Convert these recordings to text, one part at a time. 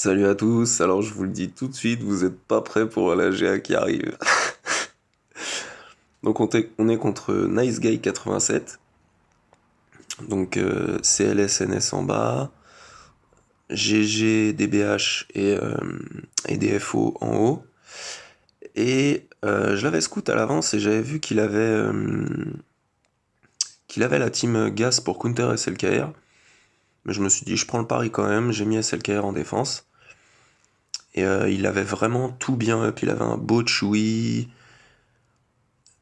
Salut à tous, alors je vous le dis tout de suite, vous êtes pas prêts pour la GA qui arrive. Donc on est contre Nice Guy 87, donc CLSNS en bas, GG, DBH et DFO en haut. Et je l'avais scout à l'avance et j'avais vu qu'il avait la team Gas pour counter SLKR. Mais je me suis dit, je prends le pari quand même, j'ai mis SLKR en défense. Et il avait vraiment tout bien up, il avait un beau Chewie,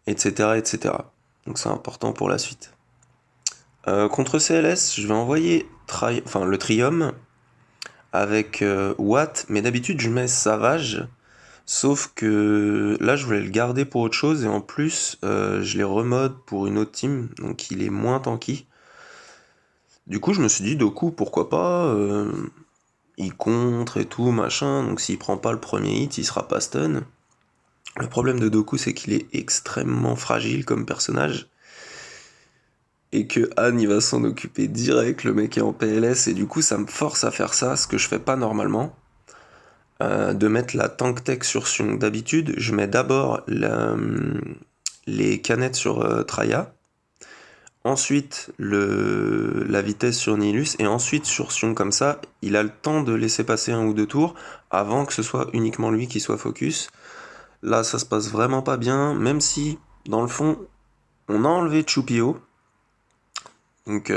etc., etc. Donc c'est important pour la suite. Contre CLS, je vais envoyer le Trium avec Watt, mais d'habitude je mets Savage, sauf que là je voulais le garder pour autre chose et en plus je l'ai remode pour une autre team, donc il est moins tanky. Du coup je me suis dit Doku pourquoi pas, il contre et tout machin, donc s'il prend pas le premier hit il sera pas stun. Le problème de Doku c'est qu'il est extrêmement fragile comme personnage et que Anne il va s'en occuper direct, le mec est en PLS, et du coup ça me force à faire ça, ce que je fais pas normalement, de mettre la tank tech sur Sion. D'habitude, je mets d'abord les canettes sur Traya, ensuite la vitesse sur Nihilus, et ensuite sur Sion, comme ça, il a le temps de laisser passer un ou deux tours avant que ce soit uniquement lui qui soit focus. Là, ça se passe vraiment pas bien, même si, dans le fond, on a enlevé Chupio. Donc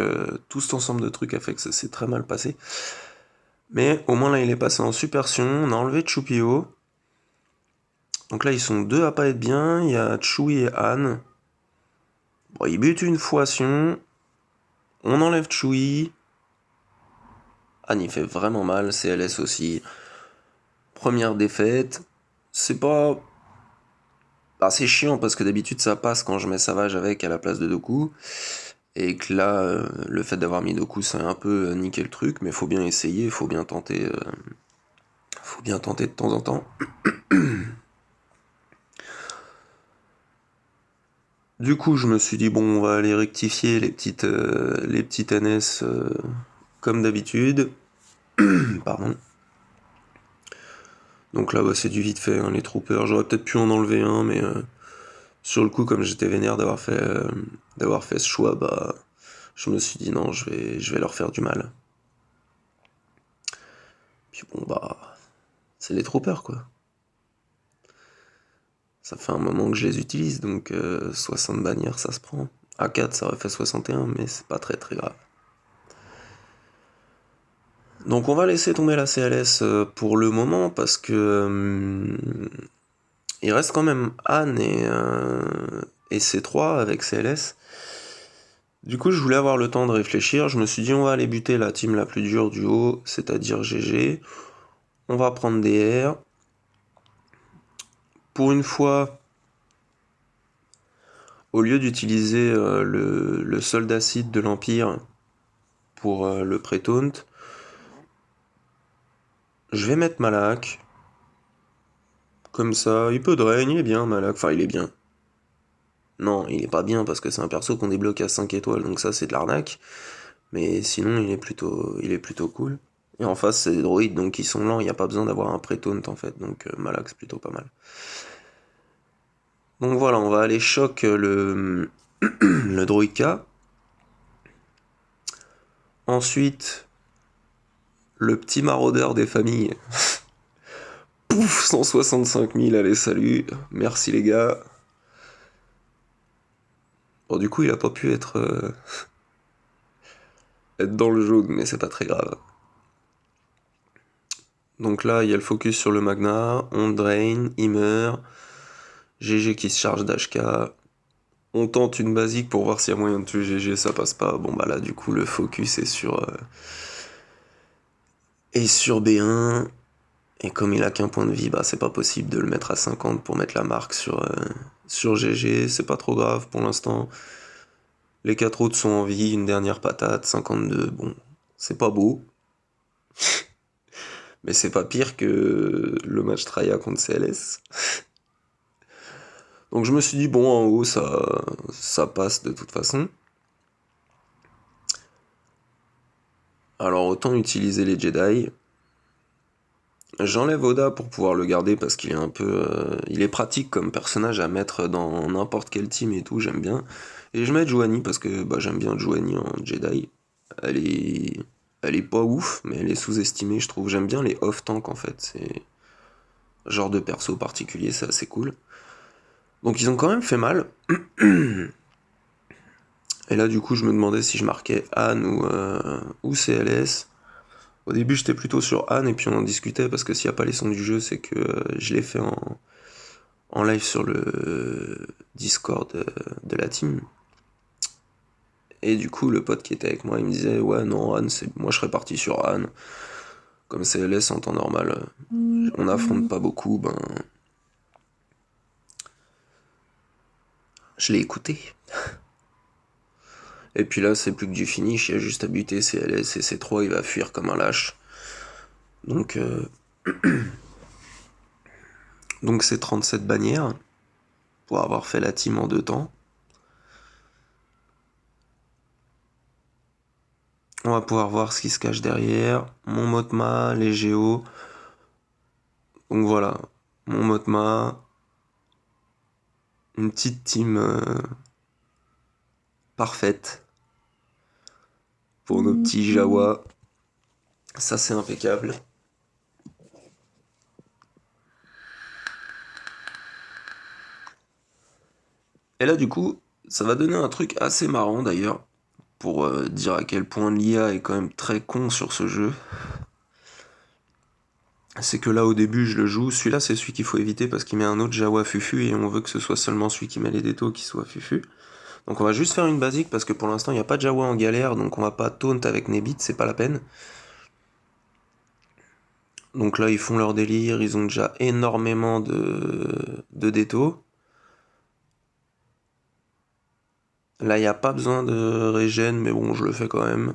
tout cet ensemble de trucs a fait que ça s'est très mal passé. Mais au moins là il est passé en super Sion, on a enlevé Chupio. Donc là ils sont deux à pas être bien, il y a Chui et Anne. Bon, ils butent une fois Sion, on enlève Chui. Anne il fait vraiment mal, CLS aussi. Première défaite, c'est pas... Ah, c'est chiant parce que d'habitude ça passe quand je mets Savage avec à la place de Doku. Et que là, le fait d'avoir mis Doku, ça a un peu niqué le truc, mais faut bien essayer, faut bien tenter de temps en temps. Du coup, je me suis dit, bon, on va aller rectifier les petites NS comme d'habitude. Pardon. Donc là, bah, c'est du vite fait, hein, les troopers. J'aurais peut-être pu en enlever un, mais sur le coup, comme j'étais vénère d'avoir fait ce choix, bah, je me suis dit, non, je vais leur faire du mal. Puis bon, bah, c'est les troopers, quoi. Ça fait un moment que je les utilise, donc 60 bannières, ça se prend. A4, ça aurait fait 61, mais c'est pas très très grave. Donc on va laisser tomber la CLS pour le moment parce que il reste quand même Anne et C3 avec CLS. Du coup je voulais avoir le temps de réfléchir, je me suis dit on va aller buter la team la plus dure du haut, c'est-à-dire GG. On va prendre des R. Pour une fois, au lieu d'utiliser le soldat acide de l'Empire pour le pré-taunt, je vais mettre Malak. Comme ça, il peut drain, il est bien Malak, enfin il est bien. Non, il est pas bien parce que c'est un perso qu'on débloque à 5 étoiles, donc ça c'est de l'arnaque. Mais sinon, il est plutôt cool. Et en face, c'est des droïdes, donc ils sont lents, il n'y a pas besoin d'avoir un pré-taunt en fait, donc Malak c'est plutôt pas mal. Donc voilà, on va aller choc le droïde K. Ensuite, le petit maraudeur des familles. Pouf, 165 000, allez salut, merci les gars. Bon du coup il a pas pu être dans le jaune, mais c'est pas très grave. Donc là, il y a le focus sur le Magna, on drain, il meurt, GG qui se charge d'HK, on tente une basique pour voir s'il y a moyen de tuer GG, ça passe pas. Bon bah là, du coup, le focus est sur B1, et comme il a qu'un point de vie, bah c'est pas possible de le mettre à 50 pour mettre la marque sur GG, c'est pas trop grave pour l'instant. Les 4 autres sont en vie, une dernière patate, 52, bon, c'est pas beau, mais c'est pas pire que le match Traya contre CLS. Donc je me suis dit, bon, en haut, ça passe de toute façon. Alors autant utiliser les Jedi. J'enlève Oda pour pouvoir le garder parce qu'il est un peu... il est pratique comme personnage à mettre dans n'importe quel team et tout, j'aime bien. Et je mets Juani parce que bah, j'aime bien Juani en Jedi. Elle est... Elle est pas ouf, mais elle est sous-estimée, je trouve. J'aime bien les off-tank en fait. C'est genre de perso particulier, c'est assez cool. Donc ils ont quand même fait mal. Et là, du coup, je me demandais si je marquais Anne ou CLS. Au début, j'étais plutôt sur Anne, et puis on en discutait, parce que s'il n'y a pas les sons du jeu, c'est que je l'ai fait en live sur le Discord de la team. Et du coup, le pote qui était avec moi, il me disait, ouais, non, Anne, moi je serais parti sur Anne. Comme CLS en temps normal, on n'affronte pas beaucoup, ben. Je l'ai écouté. Et puis là, c'est plus que du finish, il y a juste à buter CLS et C3, il va fuir comme un lâche. Donc, donc c'est 37 bannières pour avoir fait la team en 2 temps. On va pouvoir voir ce qui se cache derrière. Mon Motma, les Géos. Donc voilà, mon Motma. Une petite team parfaite pour nos petits Jawa. Ça, c'est impeccable. Et là, du coup, ça va donner un truc assez marrant d'ailleurs, pour dire à quel point l'IA est quand même très con sur ce jeu. C'est que là, au début, je le joue. Celui-là, c'est celui qu'il faut éviter parce qu'il met un autre Jawa Fufu et on veut que ce soit seulement celui qui met les détos qui soit Fufu. Donc on va juste faire une basique parce que pour l'instant, il n'y a pas de Jawa en galère, donc on va pas taunt avec Nebit, c'est pas la peine. Donc là, ils font leur délire, ils ont déjà énormément de détos. Là, il n'y a pas besoin de régène, mais bon, je le fais quand même.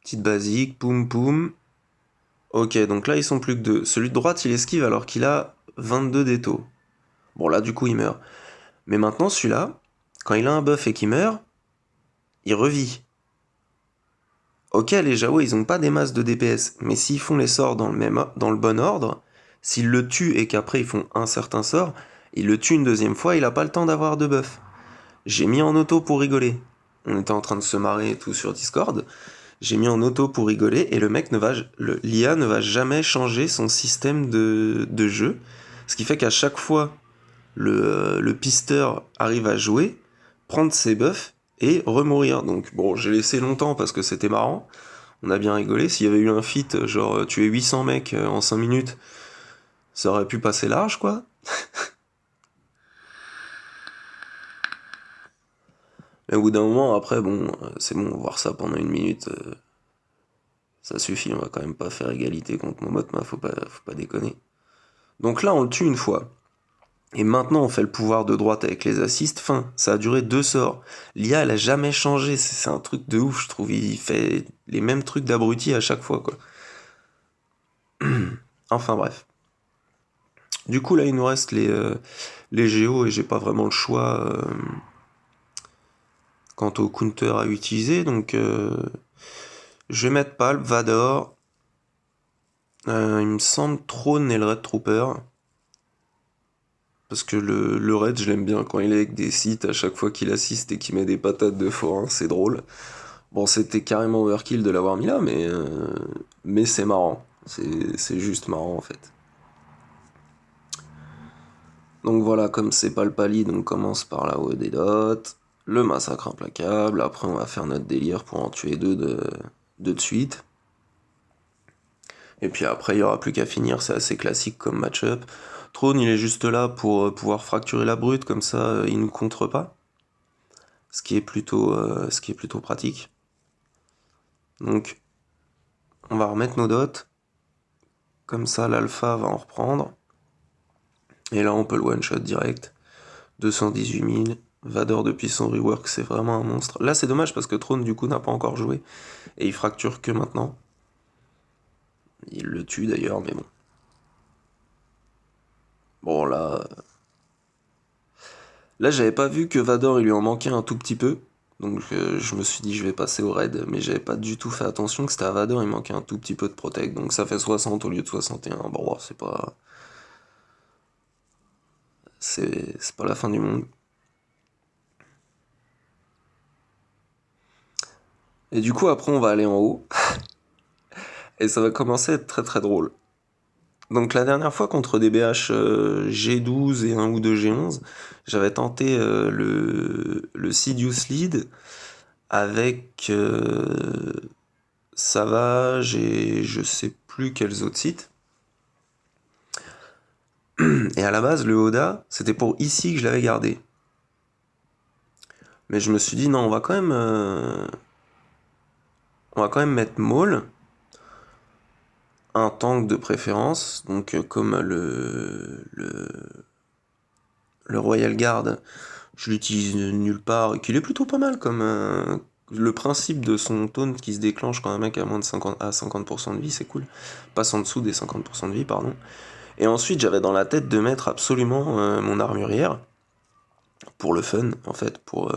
Petite basique, poum poum. Ok, donc là, ils sont plus que deux. Celui de droite, il esquive alors qu'il a 22 détos. Bon, là, du coup, il meurt. Mais maintenant, celui-là, quand il a un buff et qu'il meurt, il revit. Ok, les Jawa, ils ont pas des masses de DPS, mais s'ils font les sorts dans le bon ordre, s'ils le tuent et qu'après ils font un certain sort, ils le tuent une deuxième fois, il a pas le temps d'avoir de buff. J'ai mis en auto pour rigoler. On était en train de se marrer et tout sur Discord. J'ai mis en auto pour rigoler et le mec l'IA ne va jamais changer son système de jeu. Ce qui fait qu'à chaque fois, le pisteur arrive à jouer, prendre ses buffs et remourir. Donc bon, j'ai laissé longtemps parce que c'était marrant. On a bien rigolé. S'il y avait eu un feat, genre tuer 800 mecs en 5 minutes, ça aurait pu passer large, quoi. Mais au bout d'un moment, après, bon, c'est bon, voir ça pendant 1 minute, ça suffit. On va quand même pas faire égalité contre mon Motma, faut pas déconner. Donc là, on le tue une fois. Et maintenant, on fait le pouvoir de droite avec les assists. Fin, ça a duré 2 sorts. L'IA, elle a jamais changé. C'est un truc de ouf, je trouve. Il fait les mêmes trucs d'abruti à chaque fois, quoi. Enfin bref. Du coup, là, il nous reste les géos et j'ai pas vraiment le choix quant au counter à utiliser. Donc, je vais mettre Palp, Vador. Il me semble Throne et le Red Trooper. Parce que le Red, je l'aime bien quand il est avec des sites à chaque fois qu'il assiste et qu'il met des patates de forain, c'est drôle. Bon, c'était carrément overkill de l'avoir mis là, mais c'est marrant. C'est juste marrant en fait. Donc voilà, comme c'est pas le pali, on commence par la haut des dots. Le massacre implacable. Après, on va faire notre délire pour en tuer deux de suite. Et puis après, il y aura plus qu'à finir. C'est assez classique comme match-up. Throne, il est juste là pour pouvoir fracturer la brute, comme ça, il nous contre pas. Ce qui est plutôt pratique. Donc, on va remettre nos dots. Comme ça, l'alpha va en reprendre. Et là, on peut le one-shot direct. 218 000. Vador depuis son rework, c'est vraiment un monstre. Là, c'est dommage parce que Throne, du coup, n'a pas encore joué. Et il fracture que maintenant. Il le tue d'ailleurs, mais bon. Bon, là... Là, j'avais pas vu que Vador, il lui en manquait un tout petit peu. Donc je me suis dit je vais passer au raid, mais j'avais pas du tout fait attention que c'était Avador, il manquait un tout petit peu de protect, donc ça fait 60 au lieu de 61. Bon, c'est pas. C'est pas la fin du monde. Et du coup après on va aller en haut, et ça va commencer à être très très drôle. Donc la dernière fois contre des BH G12 et un ou deux G11, j'avais tenté le Sidious Lead avec Savage et je sais plus quels autres sites. Et à la base, le Oda, c'était pour ici que je l'avais gardé. Mais je me suis dit, non, on va quand même mettre Maul, un tank de préférence, donc comme le Royal Guard, je l'utilise nulle part, et qu'il est plutôt pas mal comme le principe de son taunt qui se déclenche quand un mec a moins de 50, à 50% de vie, c'est cool. Passe en dessous des 50% de vie, pardon. Et ensuite, j'avais dans la tête de mettre absolument mon armurière, pour le fun, en fait, pour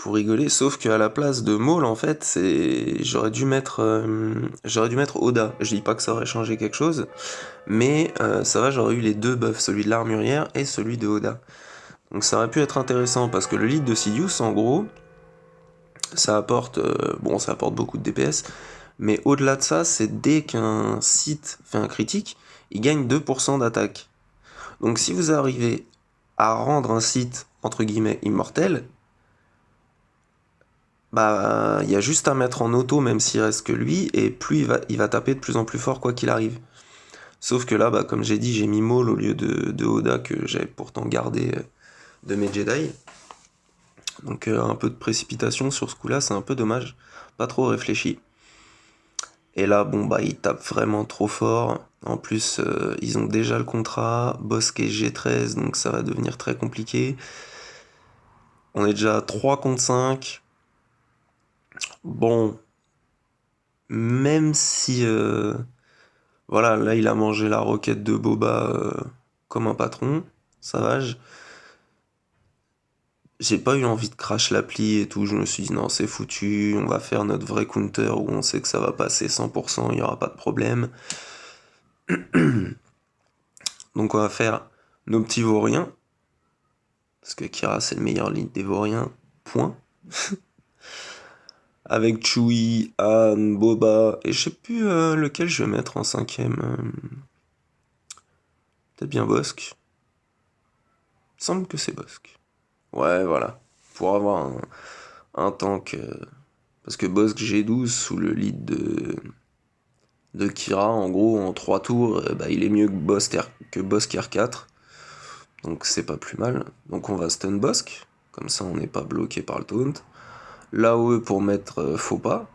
rigoler, sauf qu'à la place de Maul, en fait, j'aurais dû mettre Oda. Je dis pas que ça aurait changé quelque chose, mais ça va, j'aurais eu les deux buffs, celui de l'armurière et celui de Oda. Donc ça aurait pu être intéressant parce que le lead de Sidious, en gros, ça apporte, ça apporte beaucoup de DPS, mais au-delà de ça, c'est dès qu'un site fait un critique, il gagne 2% d'attaque. Donc si vous arrivez à rendre un site entre guillemets immortel, bah il y a juste à mettre en auto même s'il reste que lui, et plus il va taper de plus en plus fort quoi qu'il arrive. Sauf que là, bah, comme j'ai dit, j'ai mis Maul au lieu de Oda que j'avais pourtant gardé de mes Jedi. Donc un peu de précipitation sur ce coup-là, c'est un peu dommage. Pas trop réfléchi. Et là, bon, bah, ils tapent vraiment trop fort. En plus, ils ont déjà le contrat. Bosque est G13, donc ça va devenir très compliqué. On est déjà à 3 contre 5. Bon, même si... voilà, là, il a mangé la roquette de Boba comme un patron. Savage. J'ai pas eu envie de crash l'appli et tout, je me suis dit non c'est foutu, on va faire notre vrai counter où on sait que ça va passer 100%, il n'y aura pas de problème. Donc on va faire nos petits vauriens, parce que Kira c'est le meilleur lead des vauriens, point. Avec Chewie, Han, Boba, et je sais plus lequel je vais mettre en cinquième. Peut-être bien Bosque. Il me semble que c'est Bosque. Ouais voilà, pour avoir un tank... parce que Bosque G12 sous le lead de Kira, en gros, en 3 tours, bah, il est mieux que Bosque R4. Donc c'est pas plus mal. Donc on va stun Bosque, comme ça on n'est pas bloqué par le taunt. L'AOE pour mettre faux pas.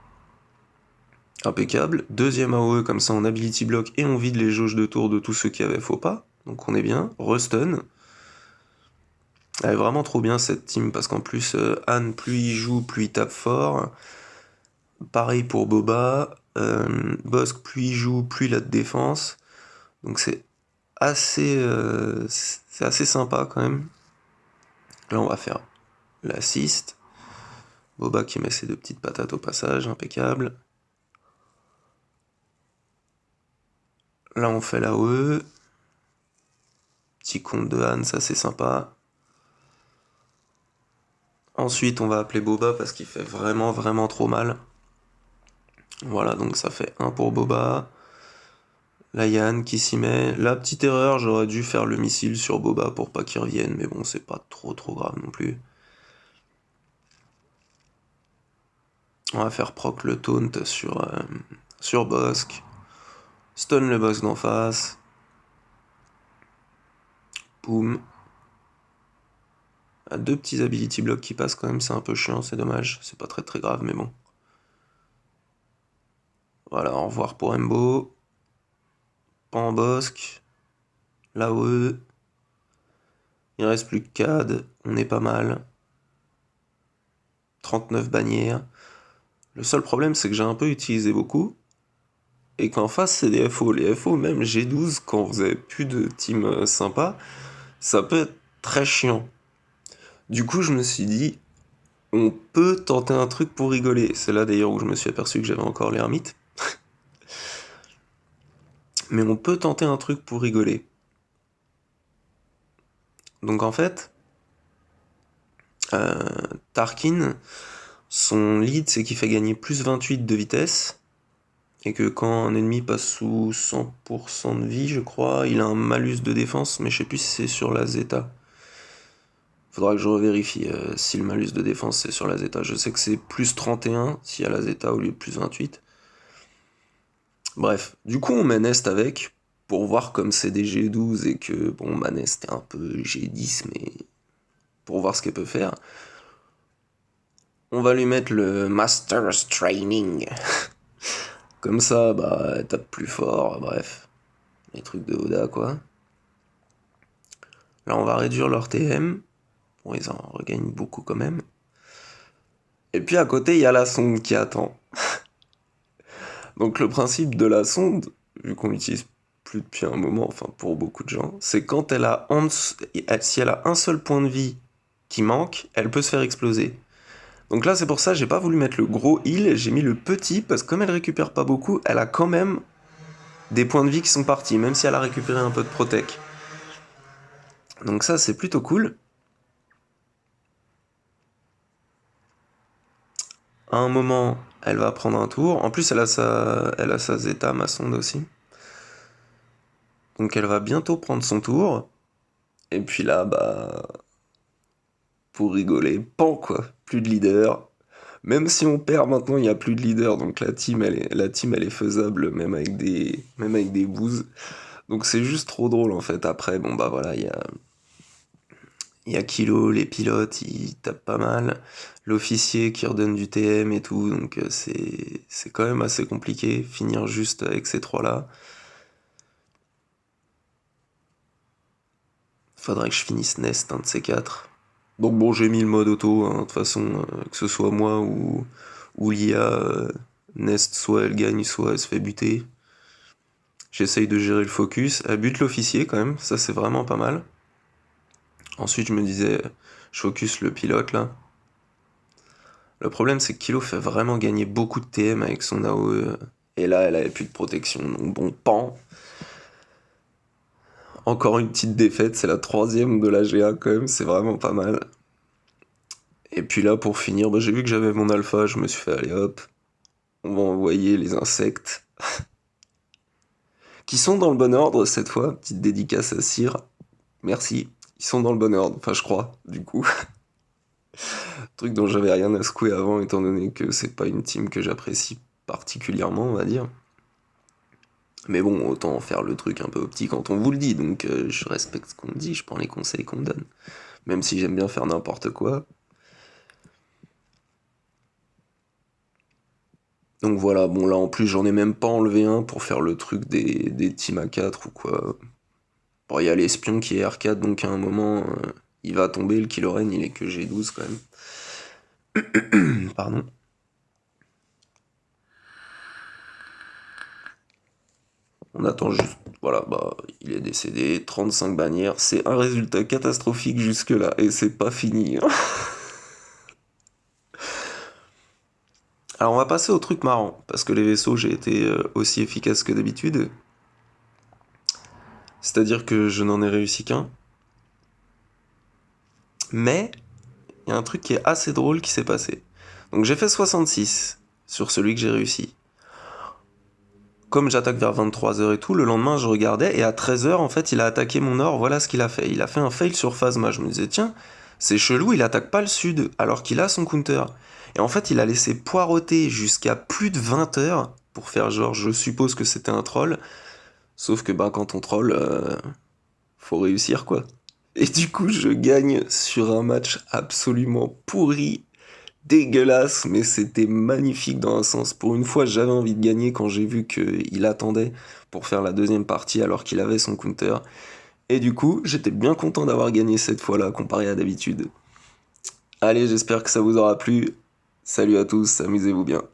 Impeccable. Deuxième AOE, comme ça on ability block et on vide les jauges de tour de tous ceux qui avaient faux pas. Donc on est bien. Restun. Elle est vraiment trop bien cette team parce qu'en plus Anne, plus il joue, plus il tape fort. Pareil pour Boba. Bosque, plus il joue, plus il a de défense. Donc c'est assez sympa quand même. Là, on va faire l'assist. Boba qui met ses deux petites patates au passage, impeccable. Là, on fait la l'AOE. Petit compte de Han, ça c'est sympa. Ensuite, on va appeler Boba parce qu'il fait vraiment, vraiment trop mal. Voilà, donc ça fait 1 pour Boba. Là, Yann qui s'y met. La petite erreur, j'aurais dû faire le missile sur Boba pour pas qu'il revienne, mais bon, c'est pas trop trop grave non plus. On va faire proc le taunt sur Bosque. Stun le Bosque d'en face. Boum. Ah, deux petits ability blocks qui passent quand même, c'est un peu chiant, c'est dommage. C'est pas très très grave, mais bon. Voilà, au revoir pour Embo. Pan Bosque. L'AOE. Il reste plus que CAD, on est pas mal. 39 bannières. Le seul problème, c'est que j'ai un peu utilisé beaucoup. Et qu'en face, c'est des FO. Les FO, même G12, quand vous avez plus de team sympa, ça peut être très chiant. Du coup, je me suis dit, on peut tenter un truc pour rigoler. C'est là d'ailleurs où je me suis aperçu que j'avais encore l'ermite. Mais on peut tenter un truc pour rigoler. Donc en fait, euh, Tarkin, son lead, c'est qu'il fait gagner plus 28 de vitesse. Et que quand un ennemi passe sous 100% de vie, je crois, il a un malus de défense, mais je sais plus si c'est sur la Zeta. Faudra que je revérifie si le malus de défense c'est sur la Zeta. Je sais que c'est plus 31 s'il y a la Zeta au lieu de plus 28. Bref, du coup on met Nest avec, pour voir comme c'est des G12 et que, bon, ma Nest est un peu G10, mais pour voir ce qu'elle peut faire. On va lui mettre le Master's Training. Comme ça, bah, elle tape plus fort, bref. Les trucs de Oda, quoi. Là, on va réduire leur TM. Bon, ils en regagnent beaucoup quand même. Et puis à côté, il y a la sonde qui attend. Donc le principe de la sonde, vu qu'on l'utilise plus depuis un moment, enfin pour beaucoup de gens, c'est quand si elle a un seul point de vie qui manque, elle peut se faire exploser. Donc là, c'est pour ça, j'ai pas voulu mettre le gros heal, j'ai mis le petit, parce que comme elle récupère pas beaucoup, elle a quand même des points de vie qui sont partis, même si elle a récupéré un peu de protec. Donc ça, c'est plutôt cool. À un moment, elle va prendre un tour. En plus, elle a sa Zeta, ma sonde aussi. Donc elle va bientôt prendre son tour. Et puis là, bah, pour rigoler, pan quoi, plus de leader. Même si on perd maintenant, il n'y a plus de leader, donc la team elle est faisable même avec des boosts. Donc c'est juste trop drôle en fait. Après, bon bah voilà, il y a Kilo, les pilotes, ils tapent pas mal. L'officier qui redonne du TM et tout, donc c'est quand même assez compliqué. Finir juste avec ces trois-là. Faudrait que je finisse Nest, un de ces quatre. Donc bon, j'ai mis le mode auto, hein, de toute façon, que ce soit moi ou l'IA, Nest, soit elle gagne, soit elle se fait buter. J'essaye de gérer le focus. Elle bute l'officier quand même, ça c'est vraiment pas mal. Ensuite, je me disais, je focus le pilote là. Le problème, c'est que Kilo fait vraiment gagner beaucoup de TM avec son AOE. Et là, elle avait plus de protection. Donc bon, pan. Encore une petite défaite, c'est la troisième de la GA quand même, c'est vraiment pas mal. Et puis là, pour finir, bah, j'ai vu que j'avais mon alpha, je me suis fait, allez hop, on va envoyer les insectes. Qui sont dans le bon ordre cette fois, petite dédicace à Cyr. Merci, ils sont dans le bon ordre, enfin je crois, du coup. Truc dont j'avais rien à secouer avant, étant donné que c'est pas une team que j'apprécie particulièrement, on va dire. Mais bon, autant faire le truc un peu petit quand on vous le dit, donc je respecte ce qu'on me dit, je prends les conseils qu'on me donne. Même si j'aime bien faire n'importe quoi. Donc voilà, bon là en plus j'en ai même pas enlevé un pour faire le truc des teams à 4 ou quoi. Bon, il y a l'espion qui est R4, donc à un moment il va tomber, le Killoren il est que G12 quand même. Pardon. On attend juste, voilà, bah il est décédé, 35 bannières, c'est un résultat catastrophique jusque là, et c'est pas fini, hein. Alors on va passer au truc marrant, parce que les vaisseaux j'ai été aussi efficace que d'habitude. C'est-à-dire que je n'en ai réussi qu'un. Mais il y a un truc qui est assez drôle qui s'est passé. Donc j'ai fait 66 sur celui que j'ai réussi. Comme j'attaque vers 23h et tout, le lendemain je regardais et à 13h en fait il a attaqué mon nord, voilà ce qu'il a fait. Il a fait un fail sur Phasma, je me disais tiens, c'est chelou, il attaque pas le sud alors qu'il a son counter. Et en fait il a laissé poireauter jusqu'à plus de 20h pour faire genre je suppose que c'était un troll. Sauf que bah quand on troll, faut réussir quoi. Et du coup je gagne sur un match absolument pourri, dégueulasse, mais c'était magnifique dans un sens. Pour une fois, j'avais envie de gagner quand j'ai vu qu'il attendait pour faire la deuxième partie alors qu'il avait son counter. Et du coup, j'étais bien content d'avoir gagné cette fois-là comparé à d'habitude. Allez, j'espère que ça vous aura plu. Salut à tous, amusez-vous bien.